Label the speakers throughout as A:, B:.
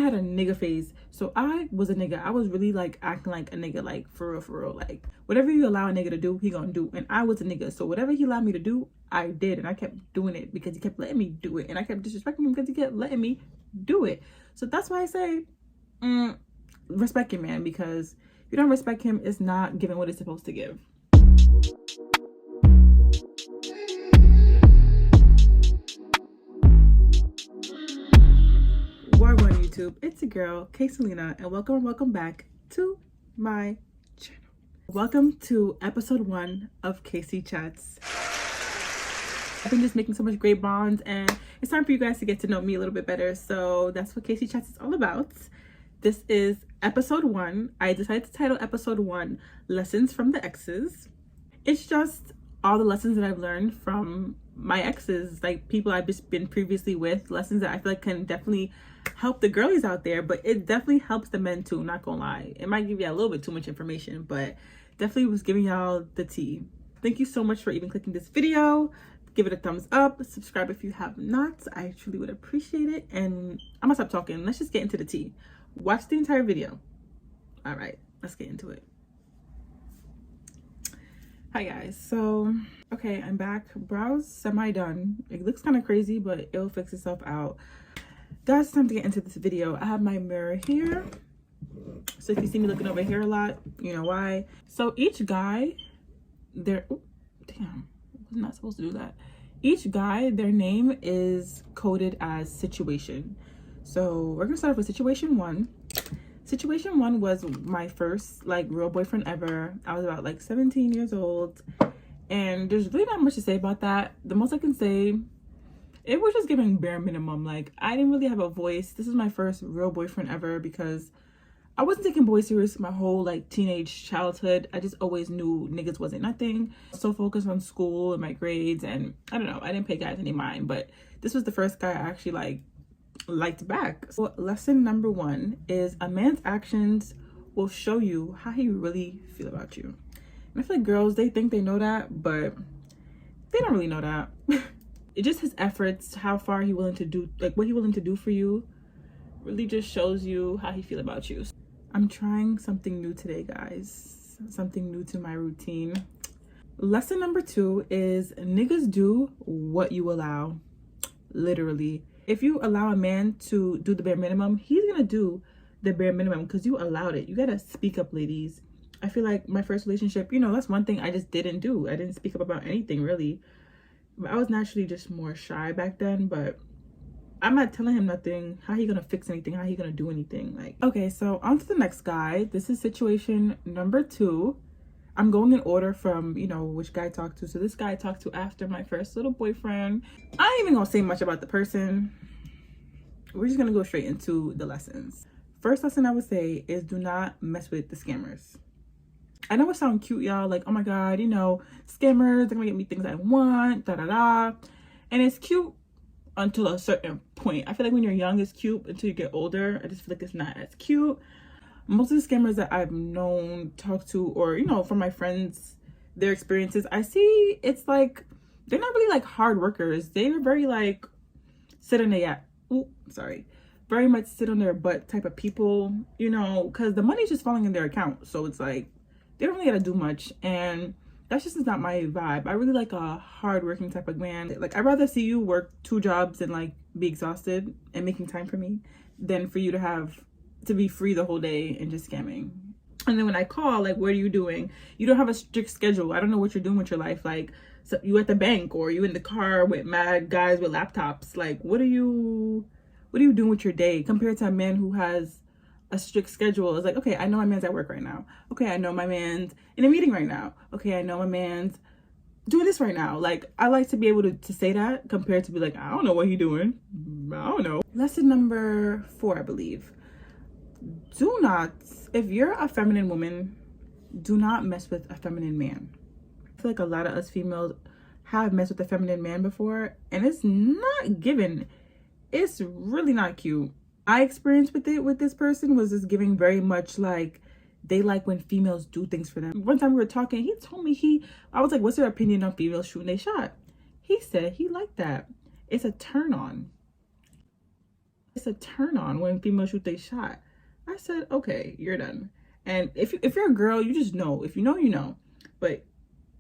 A: had a nigga phase. So I was a nigga. I was really like acting like a nigga, like for real. Like whatever you allow a nigga to do, he gonna do. And I was a nigga. So whatever he allowed me to do, I did. And I kept doing it because he kept letting me do it. And I kept disrespecting him because he kept letting me do it. So that's why I say, respect your man, because if you don't respect him, it's not giving what it's supposed to give. Wagwan YouTube, it's your girl Kayselina, and welcome back to my channel. Welcome to episode 1 of KC Chats. I've been just making so much great bonds, and it's time for you guys to get to know me a little bit better. So that's what KC Chats is all about. This is episode 1. I decided to title episode 1 Lessons from the Exes. It's just all the lessons that I've learned from my exes, like people I've just been previously with, lessons that I feel like can definitely help the girlies out there, but it definitely helps the men too, not gonna lie. It might give you a little bit too much information, but definitely was giving y'all the tea. Thank you so much for even clicking this video. Give it a thumbs up, subscribe if you have not. I truly would appreciate it. And I'm gonna stop talking, let's just get into the tea. Watch the entire video. All right, let's get into it. Hi guys, so okay, I'm back. Brows semi done. It looks kind of crazy, but it'll fix itself out. Guys, it's time to get into this video. I have my mirror here, so if you see me looking over here a lot, you know why. So each guy, oh damn, I was not supposed to do that. Each guy, their name is coded as situation. So we're gonna start off with situation 1. Situation 1 was my first like real boyfriend ever. I was about like 17 years old, and there's really not much to say about that. The most I can say, it was just giving bare minimum. Like I didn't really have a voice. This is my first real boyfriend ever because I wasn't taking boys serious my whole like teenage childhood. I just always knew niggas wasn't nothing. So focused on school and my grades, and I don't know, I didn't pay guys any mind, but this was the first guy I actually liked back. So lesson number 1 is a man's actions will show you how he really feel about you. And I feel like girls, they think they know that, but they don't really know that. It just his efforts, how far he willing to do, like what he willing to do for you, really just shows you how he feel about you. I'm trying something new today, guys. Something new to my routine. Lesson number 2 is niggas do what you allow. Literally. If you allow a man to do the bare minimum, he's gonna do the bare minimum because you allowed it. You gotta speak up, ladies. I feel like my first relationship, you know, that's one thing I just didn't do. I didn't speak up about anything really. I was naturally just more shy back then, but I'm not telling him nothing. How he gonna fix anything? How he gonna do anything? Like, okay, so on to the next guy. This is situation number 2. I'm going in order from, you know, which guy I talked to. So this guy I talked to after my first little boyfriend. I ain't even gonna say much about the person. We're just gonna go straight into the lessons. First lesson I would say is do not mess with the scammers. I know it sounds cute, y'all, like, oh my God, you know, scammers, they're gonna get me things I want, da-da-da. And it's cute until a certain point. I feel like when you're young, it's cute until you get older. I just feel like it's not as cute. Most of the scammers that I've known, talked to, or, you know, from my friends, their experiences, I see it's like, they're not really like hard workers. They're very like, very much sit on their butt type of people, you know, because the money's just falling in their account. So it's like, they don't really gotta do much. And that's just not my vibe. I really like a hard-working type of man. Like, I'd rather see you work 2 jobs and like be exhausted and making time for me than for you to be free the whole day and just scamming. And then when I call, like, what are you doing? You don't have a strict schedule. I don't know what you're doing with your life. Like, so you at the bank or you in the car with mad guys with laptops. Like, what are you doing with your day compared to a man who has a strict schedule? It's like, okay, I know my man's at work right now. Okay, I know my man's in a meeting right now. Okay, I know my man's doing this right now. Like, I like to be able to say that compared to be like, I don't know what he's doing. I don't know. Lesson number 4, I believe. Do not, if you're a feminine woman, do not mess with a feminine man. I feel like a lot of us females have messed with a feminine man before, and it's not given. It's really not cute. I experienced with it with this person was just giving very much like they like when females do things for them. One time we were talking, he told me I was like, what's your opinion on females shooting their shot? He said he liked that. It's a turn on. It's a turn on when females shoot they shot. I said, okay, you're done. And if you're a girl, you just know. If you know, you know. But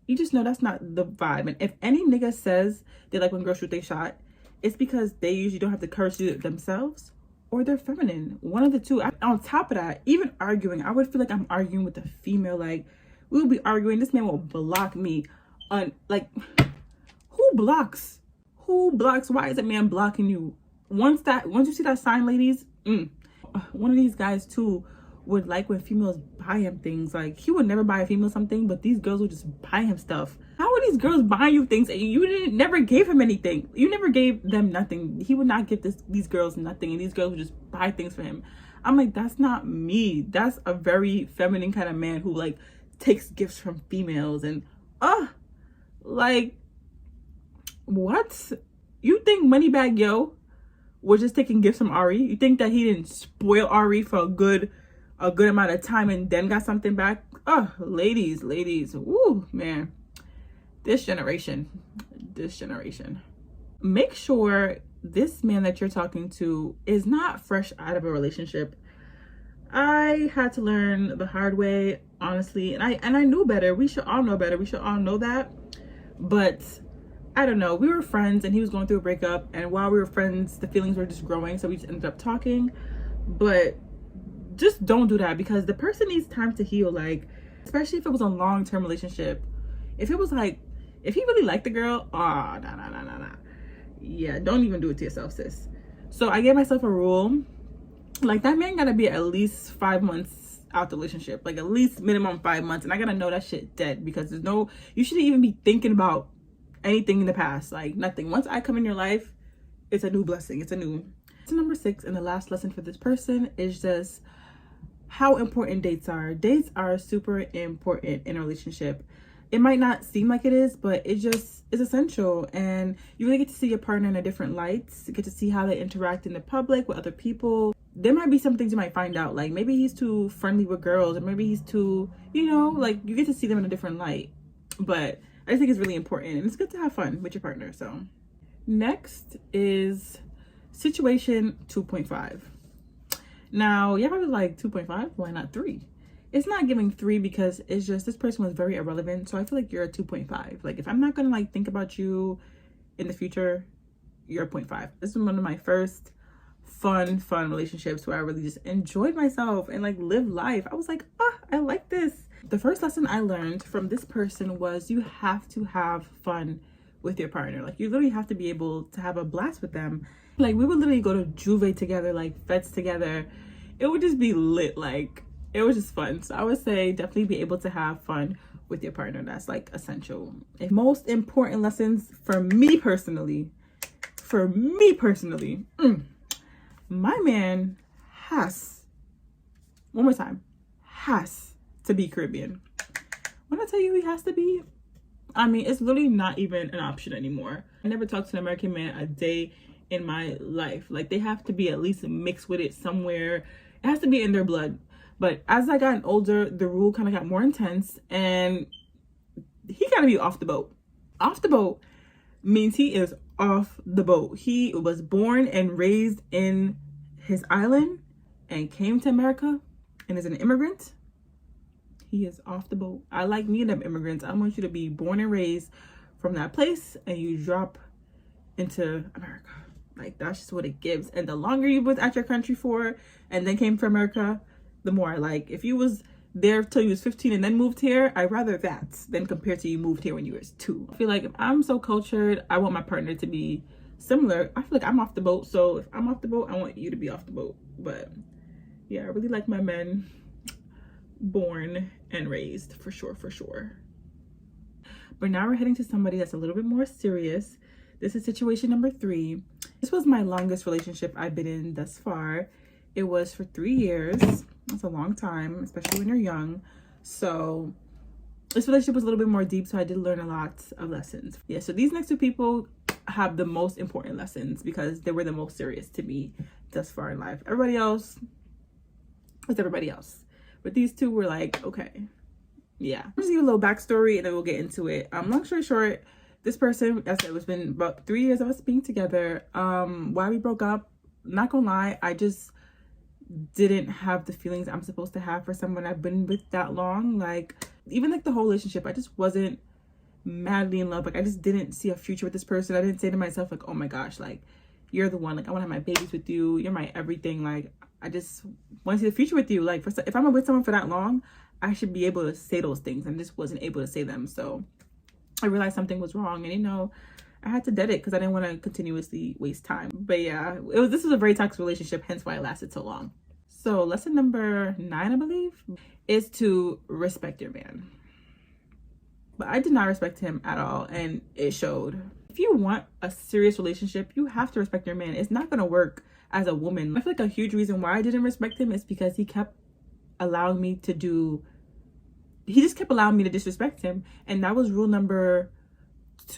A: you just know that's not the vibe. And if any nigga says they like when girls shoot they shot, it's because they usually don't have the courage to do it themselves, or they're feminine. One of the two. On top of that, even arguing, I would feel like I'm arguing with a female. Like, we will be arguing. This man will block me. Like, who blocks? Who blocks? Why is a man blocking you? Once you see that sign, ladies, one of these guys too would like when females buy him things. Like, he would never buy a female something, but these girls would just buy him stuff. How are these girls buying you things and you never gave him anything? You never gave them nothing. He would not give these girls nothing, and these girls would just buy things for him. I'm like, that's not me. That's a very feminine kind of man who like takes gifts from females. And like, what? You think Moneybag Yo was just taking gifts from Ari? You think that he didn't spoil Ari for a good amount of time and then got something back? Oh, ladies, woo, man. This generation. Make sure this man that you're talking to is not fresh out of a relationship. I had to learn the hard way, honestly, and I knew better. We should all know better. We should all know that. But I don't know. We were friends and he was going through a breakup, and while we were friends, the feelings were just growing, so we just ended up talking. But just don't do that, because the person needs time to heal. Like, especially if it was a long-term relationship. If it was like, if he really liked the girl, nah. Yeah, don't even do it to yourself, sis. So I gave myself a rule. Like, that man gotta be at least 5 months out the relationship. Like, at least minimum 5 months. And I gotta know that shit dead, because you shouldn't even be thinking about anything in the past. Like, nothing. Once I come in your life, it's a new blessing. It's number 6, and the last lesson for this person is just how important dates are. Dates are super important in a relationship. It might not seem like it is, but it just is essential. And you really get to see your partner in a different light. You get to see how they interact in the public with other people. There might be some things you might find out, like maybe he's too friendly with girls, or maybe he's too, like, you get to see them in a different light. But I think it's really important, and it's good to have fun with your partner. So next is situation 2.5. Now, you're probably like, 2.5? Why not 3? It's not giving 3 because it's just, this person was very irrelevant. So I feel like you're a 2.5. Like, if I'm not gonna like think about you in the future, you're a 0.5. This is one of my first fun relationships where I really just enjoyed myself and like lived life. I was like, I like this. The first lesson I learned from this person was you have to have fun with your partner. Like, you literally have to be able to have a blast with them. Like, we would literally go to Juve together, like fets together. It would just be lit. Like, it was just fun. So I would say definitely be able to have fun with your partner. That's like essential. And most important lessons for me personally, my man has to be Caribbean. When I tell you he has to be, I mean, it's literally not even an option anymore. I never talked to an American man a day in my life. Like, they have to be at least mixed with it somewhere. It has to be in their blood. But as I got older, the rule kind of got more intense, and he gotta be off the boat. Off the boat means he is off the boat. He was born and raised in his island and came to America and is an immigrant. He is off the boat. I like me and them immigrants. I want you to be born and raised from that place and you drop into America. Like, that's just what it gives. And the longer you was at your country for and then came to America, the more I like. If you was there till you was 15 and then moved here, I'd rather that than compared to you moved here when you was 2. I feel like if I'm so cultured, I want my partner to be similar. I feel like I'm off the boat, so if I'm off the boat, I want you to be off the boat. But yeah, I really like my men born and raised, for sure. But now we're heading to somebody that's a little bit more serious. This is situation number 3. This was my longest relationship I've been in thus far. It was for 3 years. That's a long time, especially when you're young. So this relationship was a little bit more deep, so I did learn a lot of lessons. Yeah, so these next 2 people have the most important lessons because they were the most serious to me thus far in life. Everybody else was everybody else. But these 2 were like, okay, yeah. I'll just give you a little backstory and then we'll get into it. Long story short, this person, as I said, it's been about 3 years of us being together. Why we broke up, not gonna lie, I just didn't have the feelings I'm supposed to have for someone I've been with that long. Like, even like the whole relationship, I just wasn't madly in love. Like, I just didn't see a future with this person. I didn't say to myself like, oh my gosh, like, you're the one, like, I want to have my babies with you, you're my everything. Like, I just want to see the future with you. Like, if I'm with someone for that long, I should be able to say those things, and just wasn't able to say them. So I realized something was wrong, and I had to dead it because I didn't want to continuously waste time. But yeah, this was a very toxic relationship, hence why it lasted so long. So lesson number 9, I believe, is to respect your man. But I did not respect him at all, and it showed. If you want a serious relationship, you have to respect your man. It's not going to work as a woman. I feel like a huge reason why I didn't respect him is because he kept allowing me to do, he just kept allowing me to disrespect him. And that was rule number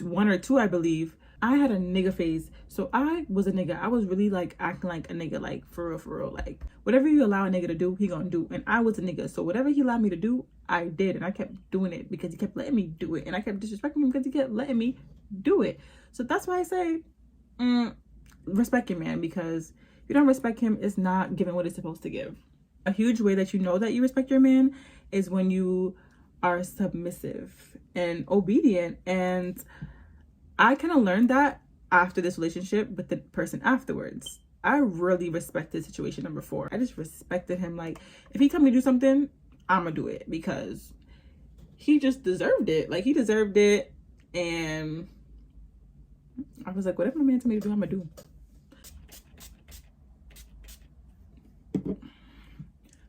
A: 1 or 2, I believe. I had a nigga phase. So I was a nigga. I was really like acting like a nigga, like for real. Like, whatever you allow a nigga to do, he gonna do. And I was a nigga. So whatever he allowed me to do, I did. And I kept doing it because he kept letting me do it. And I kept disrespecting him because he kept letting me do it. So that's why I say, respect your man, because if you don't respect him, it's not giving what it's supposed to give. A huge way that you know that you respect your man is when you are submissive and obedient. And I kind of learned that after this relationship with the person afterwards. I really respected situation number 4. I just respected him. Like, if he told me to do something, I'm gonna do it because he just deserved it. Like, he deserved it. And I was like, whatever my man told me to do, I'm gonna do.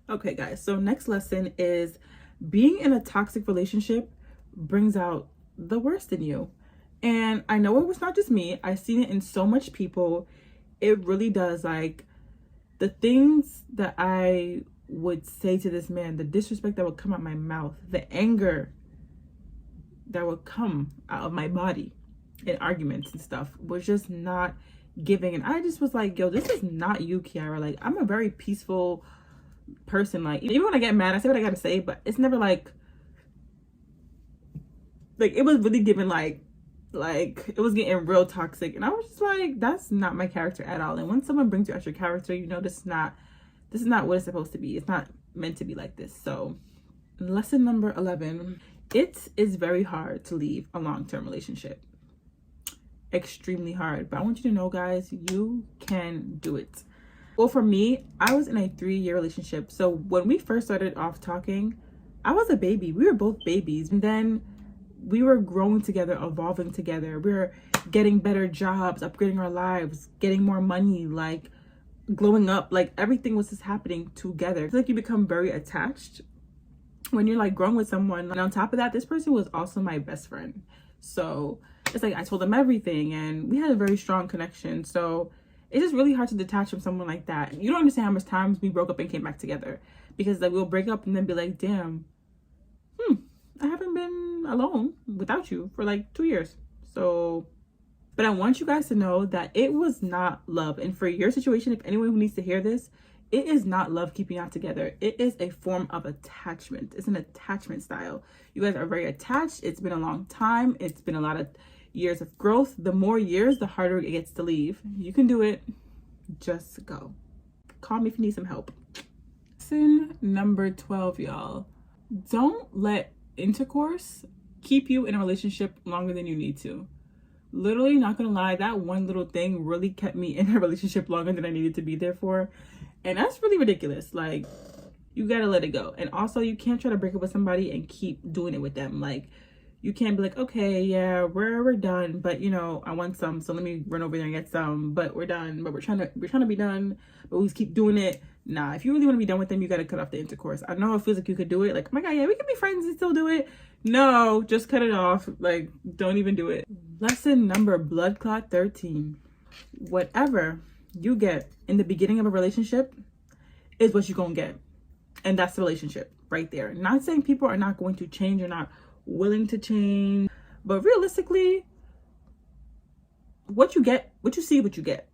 A: Okay, guys, so next lesson is being in a toxic relationship brings out the worst in you. And I know it was not just me. I've seen it in so much people. It really does. Like, the things that I would say to this man, the disrespect that would come out my mouth, the anger that would come out of my body in arguments and stuff was just not giving. And I just was like, yo, this is not you, Kiara. Like, I'm a very peaceful person. Like, even when I get mad, I say what I gotta say, but it's never like it was really giving like it was getting real toxic. And I was just like, that's not my character at all. And when someone brings you out your character, you know, this is not what it's supposed to be. It's not meant to be like this. So lesson number 11, it is very hard to leave a long-term relationship. Extremely hard. But I want you to know, guys, you can do it. Well, for me, I was in a 3-year relationship. So when we first started off talking, I was a baby. We were both babies. And then we were growing together, evolving together. We were getting better jobs, upgrading our lives, getting more money, like glowing up. Like, everything was just happening together. It's like you become very attached when you're like growing with someone. And on top of that, this person was also my best friend. So it's like I told them everything and we had a very strong connection. So it's just really hard to detach from someone like that. You don't understand how much times we broke up and came back together, because like we'll break up and then be like, damn, I haven't been alone without you for like 2 years. So, but I want you guys to know that it was not love. And for your situation, if anyone who needs to hear this, it is not love keeping you out together. It is a form of attachment. It's an attachment style. You guys are very attached. It's been a long time. It's been a lot of years of growth. The more years, the harder it gets to leave. You can do it. Just go. Call me if you need some help. Lesson number 12, y'all. Don't let intercourse keep you in a relationship longer than you need to. Literally, not gonna lie, that one little thing really kept me in a relationship longer than I needed to be there for. And that's really ridiculous. Like, you gotta let it go. And also, you can't try to break up with somebody and keep doing it with them. Like, you can't be like, okay, yeah, we're done, but you know, I want some, so let me run over there and get some, but we're done, but we're trying to be done, but we just keep doing it. Nah, if you really want to be done with them, you got to cut off the intercourse. I know it feels like you could do it, like, oh my god, yeah, we can be friends and still do it. No, just cut it off. Like, don't even do it. Lesson number blood clot 13. Whatever you get in the beginning of a relationship is what you're gonna get, and that's the relationship right there. Not saying people are not going to change or not willing to change, but realistically, what you get, what you see, what you get.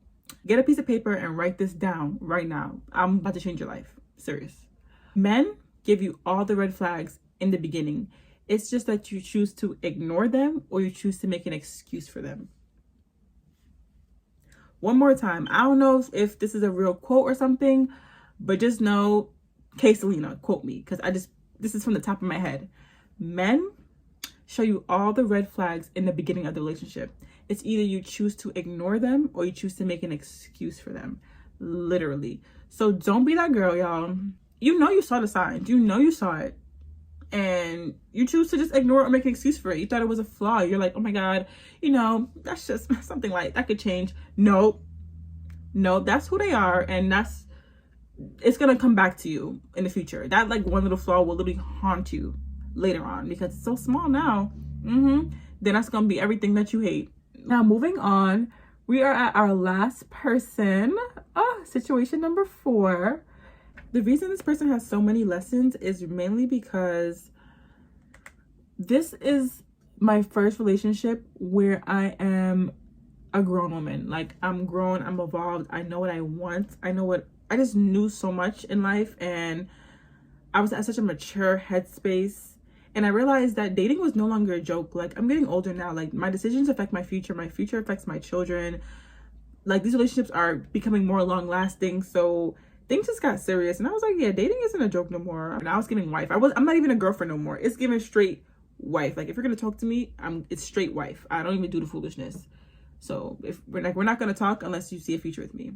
A: Get a piece of paper and write this down right now. I'm about to change your life. Serious. Men give you all the red flags in the beginning. It's just that you choose to ignore them or you choose to make an excuse for them. One more time. I don't know if this is a real quote or something, but just know, K Selena, quote me, because this is from the top of my head. Men show you all the red flags in the beginning of the relationship. It's either you choose to ignore them or you choose to make an excuse for them. Literally. So don't be that girl, y'all. You know you saw the signs. You know you saw it. And you choose to just ignore it or make an excuse for it. You thought it was a flaw. You're like, oh my God, you know, that's just something like that could change. No, that's who they are. And it's going to come back to you in the future. That like one little flaw will literally haunt you later on because it's so small now. Then that's going to be everything that you hate. Now, moving on, we are at our last person. Situation number 4. The reason this person has so many lessons is mainly because this is my first relationship where I am a grown woman. Like, I'm grown, I'm evolved, I know what I want, I just knew so much in life, and I was at such a mature headspace, and I realized that dating was no longer a joke. Like, I'm getting older now. Like, my decisions affect my future affects my children. Like, these relationships are becoming more long lasting, so things just got serious. And I was like, yeah, dating isn't a joke no more. And I was giving wife. I'm not even a girlfriend no more. It's giving straight wife. Like, if you're gonna talk to me, it's straight wife. I don't even do the foolishness. So if we're not gonna talk unless you see a future with me.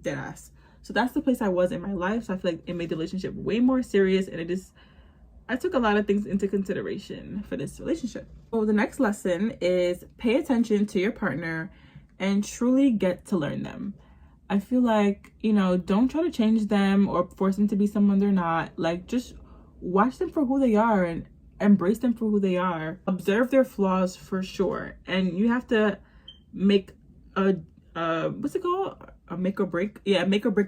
A: Dead ass. So that's the place I was in my life. So I feel like it made the relationship way more serious, and I took a lot of things into consideration for this relationship. So the next lesson is pay attention to your partner and truly get to learn them. I feel like, you know, don't try to change them or force them to be someone they're not. Like, just watch them for who they are and embrace them for who they are. Observe their flaws for sure. And you have to make a what's it called? A make or break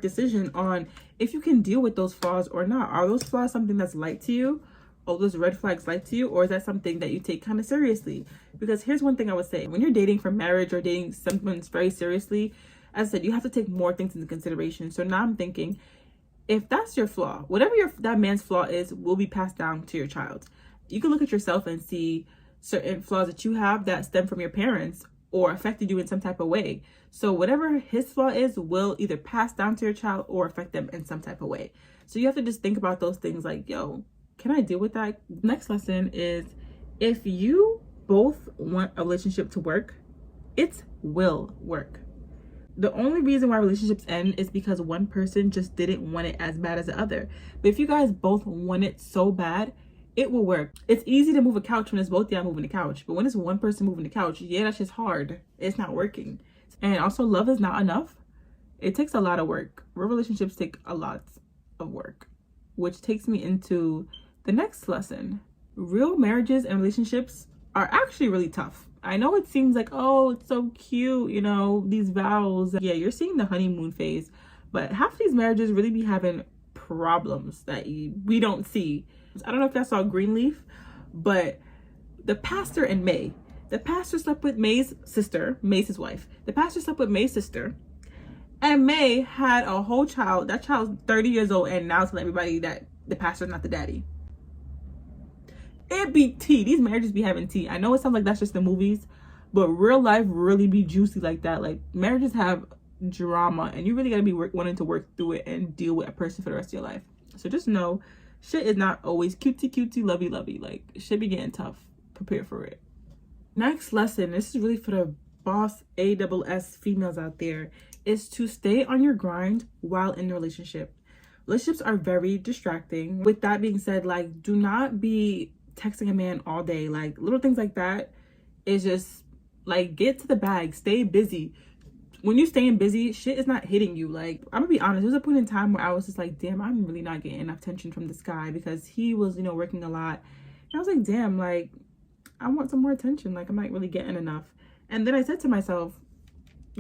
A: decision on if you can deal with those flaws or not. Are those flaws something that's light to you? Are those red flags light to you? Or is that something that you take kind of seriously? Because here's one thing I would say. When you're dating for marriage or dating someone very seriously, as I said, you have to take more things into consideration. So now I'm thinking, if that's your flaw, whatever that man's flaw is, will be passed down to your child. You can look at yourself and see certain flaws that you have that stem from your parents or affected you in some type of way. So whatever his flaw is will either pass down to your child or affect them in some type of way. So you have to just think about those things like, yo, can I deal with that? Next lesson is, if you both want a relationship to work, it will work. The only reason why relationships end is because one person just didn't want it as bad as the other. But if you guys both want it so bad, it will work. It's easy to move a couch when it's both y'all moving the couch. But when it's one person moving the couch, yeah, that's just hard. It's not working. And also, love is not enough. It takes a lot of work. Real relationships take a lot of work, which takes me into the next lesson. Real marriages and relationships are actually really tough. I know it seems like, oh, it's so cute, you know, these vows. Yeah, you're seeing the honeymoon phase, but half these marriages really be having problems that we don't see. I don't know if y'all saw Greenleaf, but the pastor and May, the pastor slept with May's sister, May's his wife. The pastor slept with May's sister, and May had a whole child. That child's 30 years old, and now telling everybody that the pastor's not the daddy. It be tea. These marriages be having tea. I know it sounds like that's just the movies, but real life really be juicy like that. Like, marriages have drama, and you really gotta be wanting to work through it and deal with a person for the rest of your life. So just know, shit is not always cutesy, lovey. Like, shit be getting tough. Prepare for it. Next lesson, this is really for the boss ASS females out there, is to stay on your grind while in a relationship. Relationships are very distracting. With that being said, like, do not be texting a man all day. Like, little things like that is just like, get to the bag, stay busy. When you're staying busy, shit is not hitting you. Like, I'm gonna be honest, there was a point in time where I was just like, damn, I'm really not getting enough attention from this guy because he was, you know, working a lot. And I was like, damn, like, I want some more attention. Like, I'm not really getting enough. And then I said to myself,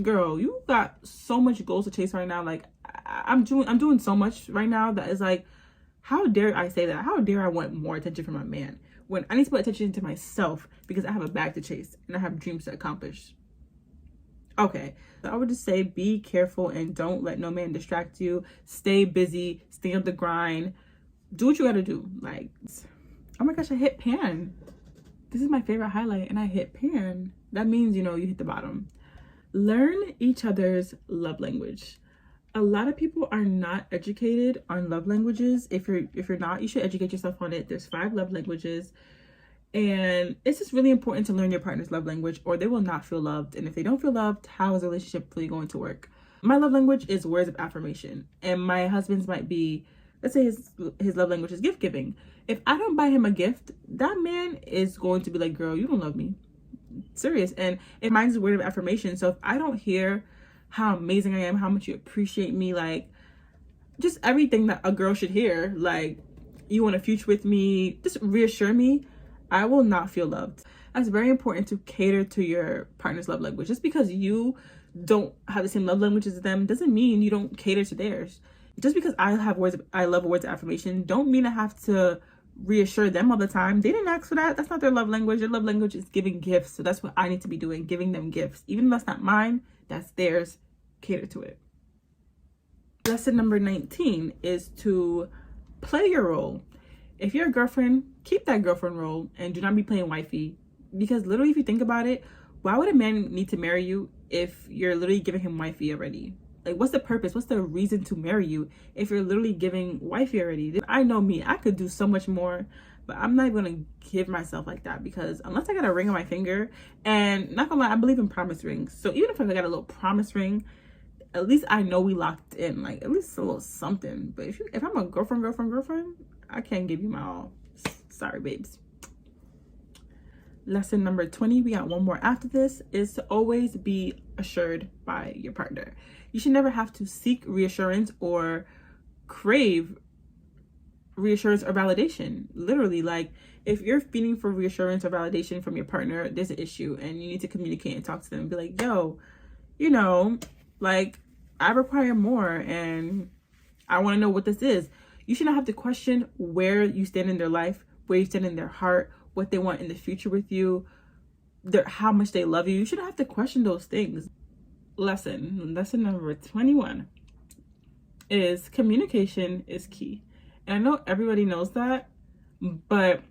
A: girl, you got so much goals to chase right now. Like, I'm doing so much right now that is like, how dare I say that? How dare I want more attention from a man when I need to put attention to myself because I have a bag to chase and I have dreams to accomplish? Okay, so I would just say, be careful and don't let no man distract you. Stay busy, stay on the grind, do what you gotta do. Like, oh my gosh, I hit pan. This is my favorite highlight and I hit pan. That means, you know, you hit the bottom. Learn each other's love language. A lot of people are not educated on love languages. If you're not, you should educate yourself on it. There's 5 love languages, and it's just really important to learn your partner's love language, or they will not feel loved. And if they don't feel loved, how is the relationship really going to work? My love language is words of affirmation, and my husband's might be, let's say his love language is gift giving. If I don't buy him a gift, that man is going to be like, girl, you don't love me. Serious. And mine's a word of affirmation. So if I don't hear how amazing I am, how much you appreciate me, like just everything that a girl should hear, like you want a future with me, just reassure me, I will not feel loved. That's very important, to cater to your partner's love language. Just because you don't have the same love language as them doesn't mean you don't cater to theirs. Just because I love words of affirmation, don't mean I have to reassure them all the time. They didn't ask for that. That's not their love language. Their love language is giving gifts. So that's what I need to be doing, giving them gifts. Even though that's not mine, that's theirs. Cater to it. Lesson number 19 is to play your role. If you're a girlfriend, keep that girlfriend role and do not be playing wifey. Because literally, if you think about it, why would a man need to marry you if you're literally giving him wifey already? Like, what's the purpose? What's the reason to marry you if you're literally giving wifey already? I know me, I could do so much more, but I'm not gonna give myself like that, because unless I got a ring on my finger, and not gonna lie, I believe in promise rings. So even if I got a little promise ring, at least I know we locked in, like at least a little something. But if I'm a girlfriend, I can't give you my all. Sorry, babes. Lesson number 20, we got one more after this, is to always be assured by your partner. You should never have to seek reassurance or crave reassurance or validation. Literally, like if you're feeling for reassurance or validation from your partner, there's an issue and you need to communicate and talk to them and be like, yo, you know, like I require more and I want to know what this is. You should not have to question where you stand in their life, where you stand in their heart, what they want in the future with you, how much they love you. You shouldn't have to question those things. Lesson number 21 is communication is key. And I know everybody knows that, but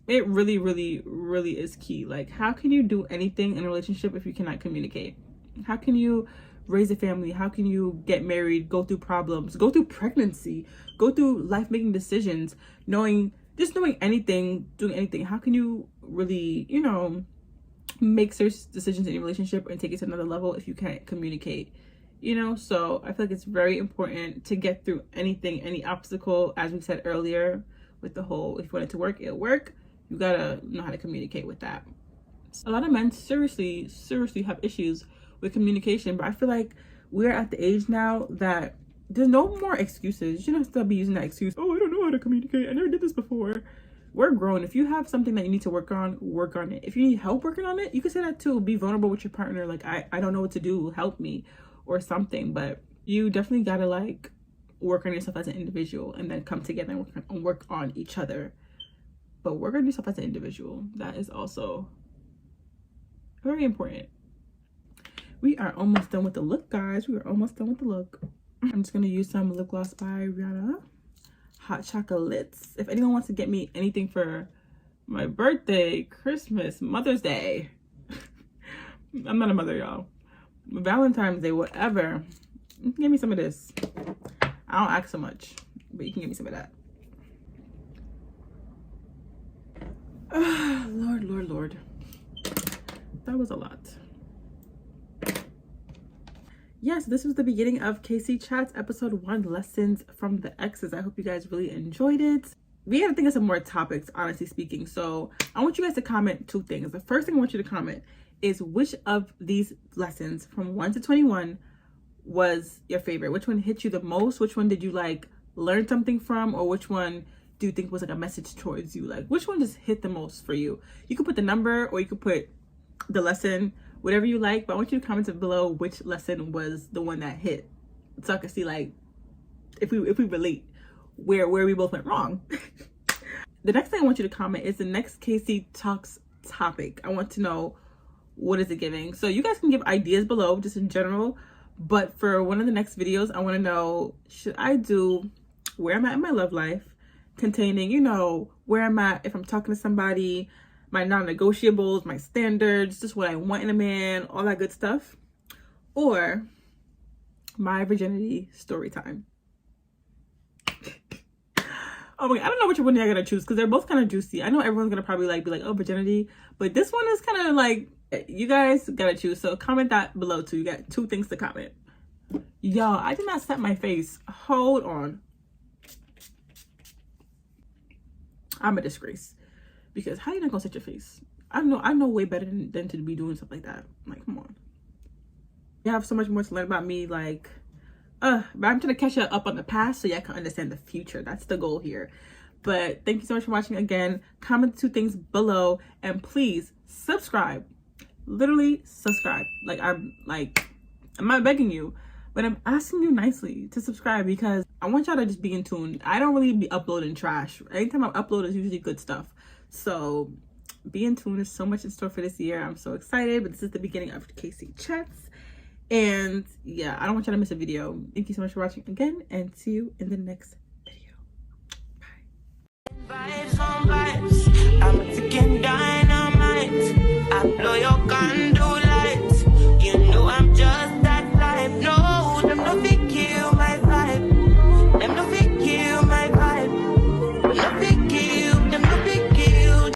A: it really, really, really is key. Like, how can you do anything in a relationship if you cannot communicate? How can you raise a family? How can you get married, go through problems, go through pregnancy, go through life-making decisions, doing anything? How can you really, make serious decisions in your relationship and take it to another level if you can't communicate? So I feel like it's very important to get through anything, any obstacle, as we said earlier, with the whole, if you want it to work, it'll work. You gotta know how to communicate with that. A lot of men seriously have issues with communication, but I feel like we're at the age now that there's no more excuses. You shouldn't still be using that excuse, oh, I don't know how to communicate, I never did this before. We're grown. If you have something that you need to work on it. If you need help working on it, you can say that too. Be vulnerable with your partner, like I don't know what to do, help me, or something. But you definitely gotta like work on yourself as an individual and then come together and work on each other. But work on yourself as an individual. That is also very important. We are almost done with the look, guys. We are almost done with the look. I'm just gonna use some lip gloss by Rihanna. Hot chocolates. If anyone wants to get me anything for my birthday, Christmas, Mother's Day, I'm not a mother, y'all. Valentine's Day, whatever, give me some of this. I don't ask so much, but you can give me some of that. Lord. That was a lot. Yes, this was the beginning of KC Chats episode 1, lessons from the exes. I hope you guys really enjoyed it. We gotta think of some more topics, honestly speaking. So I want you guys to comment 2 things. The first thing I want you to comment is which of these lessons from 1 to 21 was your favorite? Which one hit you the most? Which one did you like learn something from? Or which one do you think was like a message towards you? Like, which one just hit the most for you? You could put the number or you could put the lesson, whatever you like, but I want you to comment below which lesson was the one that hit, so I can see like if we relate where we both went wrong. The next thing I want you to comment is the next KC Talks topic. I want to know, what is it giving? So you guys can give ideas below, just in general, but for one of the next videos, I want to know, should I do where I'm at in my love life, containing, where I'm at if I'm talking to somebody, my non-negotiables, my standards, just what I want in a man, all that good stuff? or my virginity story time. Oh my God, I don't know which one you're gonna choose because they're both kind of juicy. I know everyone's gonna probably like be like, oh, virginity, but this one is kind of like, you guys gotta choose. So comment that below too. You got 2 things to comment. Y'all, I did not set my face. Hold on. I'm a disgrace. Because how you not gonna set your face? I know way better than to be doing stuff like that. Like, come on. You have so much more to learn about me, like, but I'm trying to catch you up on the past so y'all can understand the future. That's the goal here. But thank you so much for watching again. Comment 2 things below and please subscribe. Literally subscribe. I'm not begging you, but I'm asking you nicely to subscribe because I want y'all to just be in tune. I don't really be uploading trash. Anytime I upload is usually good stuff. So be in tune. There's so much in store for this year. I'm so excited, but this is the beginning of KC Chats. And yeah, I don't want y'all to miss a video. Thank you so much for watching again and see you in the next